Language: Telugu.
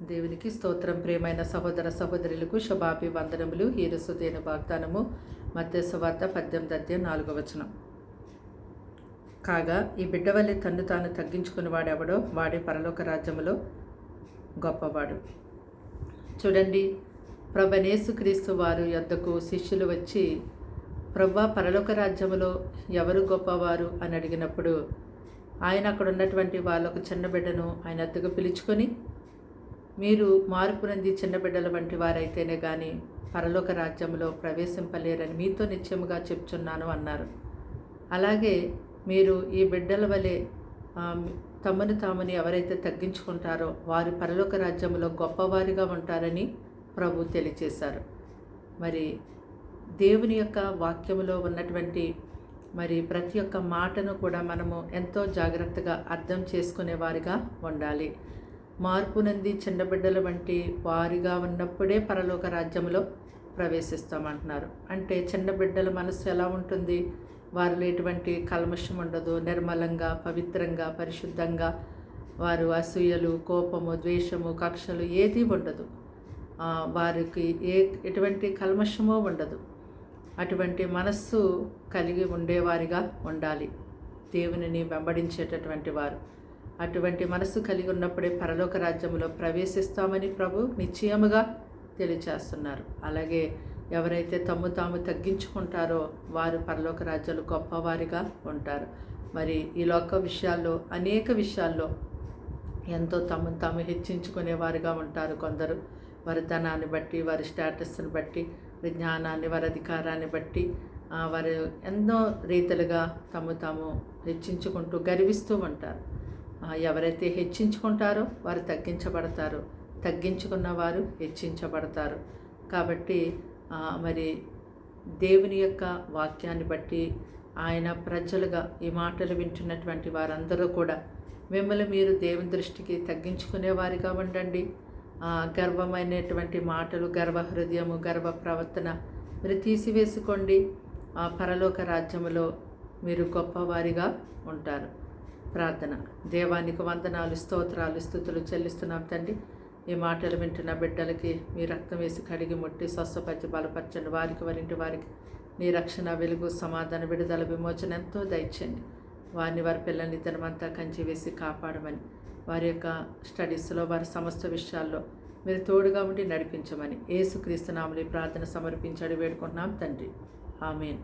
దేవునికి స్తోత్రం. ప్రియమైన సహోదర సహోదరులకు శుభాభివందనములు. ఈరోజుదేని వాగ్దానము మత్తయి సువార్త 18:4. కాగా ఈ బిడ్డ వలె తన్ను తాను తగ్గించుకుని వాడెవడో వాడే పరలోక రాజ్యములో గొప్పవాడు. చూడండి, ప్రభునేసుక్రీస్తు వారు యొద్దకు శిష్యులు వచ్చి, ప్రభువా, పరలోక రాజ్యములో ఎవరు గొప్పవారు అని అడిగినప్పుడు ఆయన అక్కడ ఉన్నటువంటి వాళ్ళకు చిన్న బిడ్డను ఆయన వద్దకు పిలుచుకొని, మీరు మార్పు పొంది చిన్న బిడ్డల వంటి వారైతేనే కానీ పరలోక రాజ్యంలో ప్రవేశింపలేరని మీతో నిశ్చయముగా చెప్తున్నాను అన్నారు. అలాగే మీరు ఈ బిడ్డల వలె తమను తాముని ఎవరైతే తగ్గించుకుంటారో వారు పరలోక రాజ్యంలో గొప్పవారిగా ఉంటారని ప్రభు తెలియచేశారు. మరి దేవుని యొక్క వాక్యములో ఉన్నటువంటి ప్రతి ఒక్క మాటను కూడా మనము ఎంతో జాగ్రత్తగా అర్థం చేసుకునే వారిగా ఉండాలి. మార్పు నంది చిన్న బిడ్డల వంటి వారిగా ఉన్నప్పుడే పరలోక రాజ్యంలో ప్రవేశిస్తామంటున్నారు. అంటే చిన్న బిడ్డల మనస్సు ఎలా ఉంటుంది? వారిలో ఎటువంటి కల్మషం ఉండదు, నిర్మలంగా, పవిత్రంగా, పరిశుద్ధంగా, వారు అసూయలు, కోపము, ద్వేషము, కక్షలు ఏదీ ఉండదు. వారికి ఎటువంటి కల్మషమో ఉండదు. అటువంటి మనస్సు కలిగి ఉండేవారిగా ఉండాలి దేవునిని వెంబడించేటటువంటి వారు. అటువంటి మనస్సు కలిగి ఉన్నప్పుడే పరలోక రాజ్యంలో ప్రవేశిస్తామని ప్రభు నిశ్చయముగా తెలియచేస్తున్నారు. అలాగే ఎవరైతే తమ్ము తాము తగ్గించుకుంటారో వారు పరలోక రాజ్యాలు గొప్పవారిగా ఉంటారు. మరి ఈ లోక విషయాల్లో అనేక విషయాల్లో ఎంతో తమను తాము హెచ్చించుకునేవారుగా ఉంటారు. కొందరు వారి ధనాన్ని బట్టి, వారి స్టేటస్ని బట్టి, జ్ఞానాన్ని, వారి అధికారాన్ని బట్టి వారు ఎన్నో రీతిలుగా తాము హెచ్చించుకుంటూ గర్విస్తూ ఉంటారు. ఎవరైతే హెచ్చించుకుంటారో వారు తగ్గించబడతారు, తగ్గించుకున్న వారు హెచ్చించబడతారు. కాబట్టి మరి దేవుని యొక్క వాక్యాన్ని బట్టి ఆయన ప్రజలుగా ఈ మాటలు వింటున్నటువంటి వారందరూ కూడా మిమ్మల్ని మీరు దేవుని దృష్టికి తగ్గించుకునేవారిగా ఉండండి. గర్వమైనటువంటి మాటలు, గర్వ హృదయము, గర్వ ప్రవర్తన మీరు తీసివేసుకోండి. పరలోక రాజ్యములో మీరు గొప్పవారిగా ఉంటారు. ప్రార్థన. దేవానికి వందనాలు, స్తోత్రాలు, స్తుతులు చెల్లిస్తున్నాం తండ్రి. ఈ మాటలు వింటున్న బిడ్డలకి మీ రక్తం వేసి కడిగి ముట్టి స్వస్థపరిచి బలపరచండి. వారికి నీ రక్షణ, వెలుగు, సమాధాన, విడుదల, విమోచన ఎంతో దయచేయండి. వారి పిల్లల్ని దినమంతా కంచి వేసి కాపాడమని, వారి యొక్క స్టడీస్లో, వారి సమస్త విషయాల్లో మీరు తోడుగా ఉండి నడిపించమని యేసుక్రీస్తు నామములో ప్రార్థన సమర్పించడి వేడుకుంటున్నాం తండ్రి. ఆమేన్.